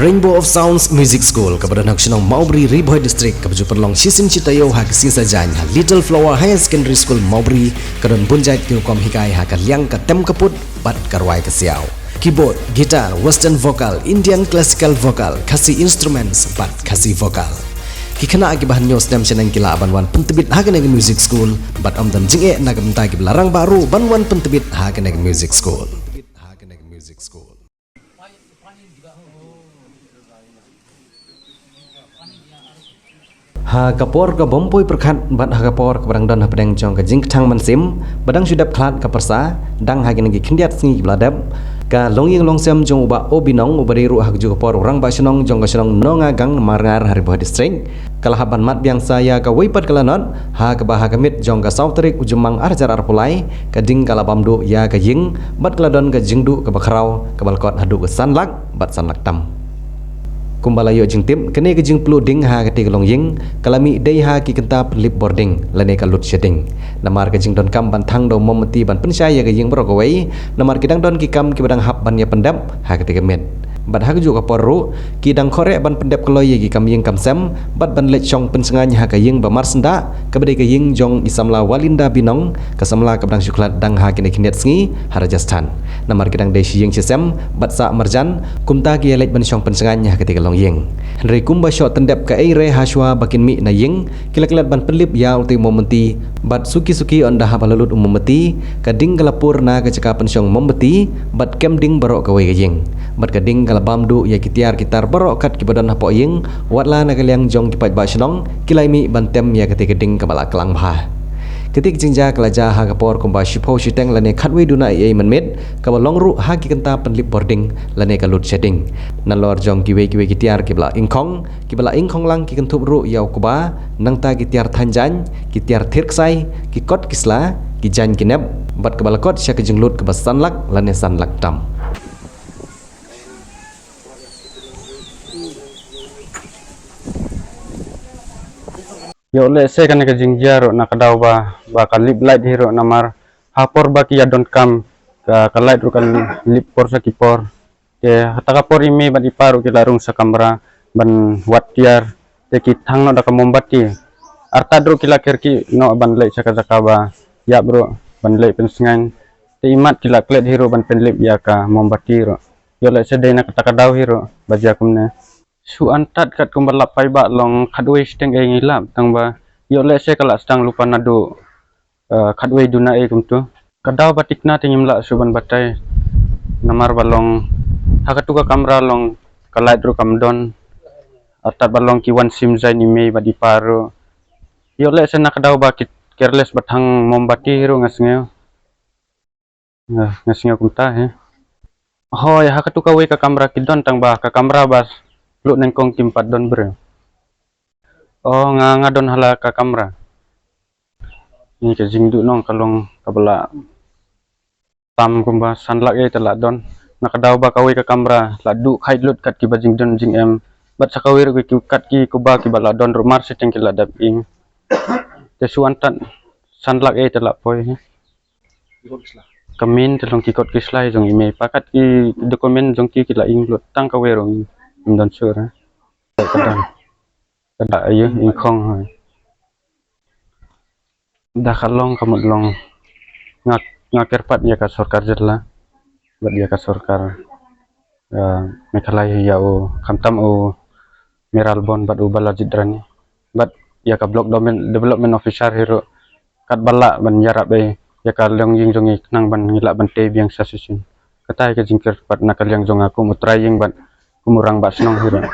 Rainbow of Sounds Music School kepada nak senang Maubri Riboy District kepada perlong sisim citayo hak sisa jan Little Flower Higher Secondary School Maubri kedan punjat kirukom hikai hak liang ke tem keput bat karwai ke siau keyboard, gitar, western vocal, Indian classical vocal, kasih instruments bat kasih vocal. Kikana akibahan news nem senang kila banwan pentebit hak neg music school bat amdan jinge nak mentai ke larang baru banwan pentebit hak neg music school. Ha kapor ka bompoi perkhat bat ha kapor ka barang don ha pedang jong ka jing thang man sim badang sudap khat ka persa dang ha gi khindiat singi bladap ka longying longsem jong uba obinong ubari ru ha ju kapor orang ba senong jong ka senong nonga gang marngar Riboy District kalahaban mat biang saya ka weipat kalanot ha ka bah kamit jong ka sautrik ujumang arjar arpulai ka ding kala bamdu ya ka ying bat kaladon ka jingdu ka bakrau ka balkot hadu ka sanlak bat sanlak tam kumbalayo jing tim kene ke jing plu ding ha kati kalong ying kalami dei ha ki kenta lip boarding lane ka lut shedding namar ke jing don kam ban thang do momati ban pensaya ke jing bro kawai namar kidang don ki kam ki badang hap ban ya pendap ha kati kemet bat ha ju ka porru ki dang khore ban pendap kloy ki kam ying kam sem bat ban lech chong pensenganya ha ka ying ba mar senda ka bade ke ying jong isamla walinda binong ka samla ka badang syuklat dang ha kine kinet sngi ha Rajasthan namar kidang dei ying sesem bat sa marjan kumta ki lech ban chong pensenganya ha kati ying Henry kumba shot tendap ka aire haswa bakin mi na ying kilat-kilat ban pelip ya ulti momenti bat suki-suki onda ha balalut umumati kading galapur na ka caka pensyong mometi bat kem ding barok ka wei ying bat kading galabamdu ya kitiar kitar barok kat ki badan hapo ying watla na kaliang jong kipat ba shnong kilai mi bantem ya ketika ding kabala kelang bha ketik jingja kelaja ha kapor kumba shipo shiteng lane khatwe duna ai manmet ka long ru ha ki kenta penlip boarding lane ka load shedding nalor jong kiwe kitiar kibla ingkhong lang ki kentup ru yau kuba nangta kitiar thanjan kitiar thirksai ki kot kisla ki jan kinep bat kabala kot sya ke jinglut ke basanlak lane sanlak tam Yo le se kan ke jingjaro na kadaw ba ka lip light hero namar hapor ba ki yadon kam ka light ru kan lip por sa kipor ke hataka por imi ba iparu ki larung sa kamera ban watiar te ki thang no da ka mombati arta dro ki lakir ki no ban le sa ka ba ya bro ban le pensengan te imat ki laklet hero ban penlip ya ka mombati ro yo le se de na kata kadaw hero baja kumne su antat kat kumbar lapai ba long khadwe steng e ngilap tang ba yo le se kala stang lupa nadu khadwe duna e kumtu kadaw batikna tingimla suban batai namar balong hakatuka kamera long kalai dru kamdon atat balong ki wan sim zai ni me badi paro yo le se nak kadaw ba careless bathang mombati hero ngasngeo kumta he hoy hakatuka we ka kamera kidon tang ba ka kamera bas lu nengkong timpat don bre oh ngadon hala ka kamera ni ke jingdu nong kalong kabala tam kumba sanlak e telak don nakadaw ba kawi ka kamera ladu khait lut kat ki bajing don jing em bat sakawir ki kat ki kuba ki bala don rumar seteng ki ladap ing te suantan sanlak e telak poi kamin telong ki kot ki slai jong ime pakat ki dokumen jong ki la ing lut tang kawirong dan sure kada ayo ingkhong dah kalong kamut long ngakir pat ya ka sarkar jetla bat ya ka sarkar mekalai ya o kamtam o meralbon bat ubala jidrani bat ya ka block domain development officer hero kat bala ban yarap be ya ka long ying jongi nang ban ngilak ban te biang sasusun katai ka jingkir pat nakal yang jong aku mutrai ying bat kumurang ba senong hero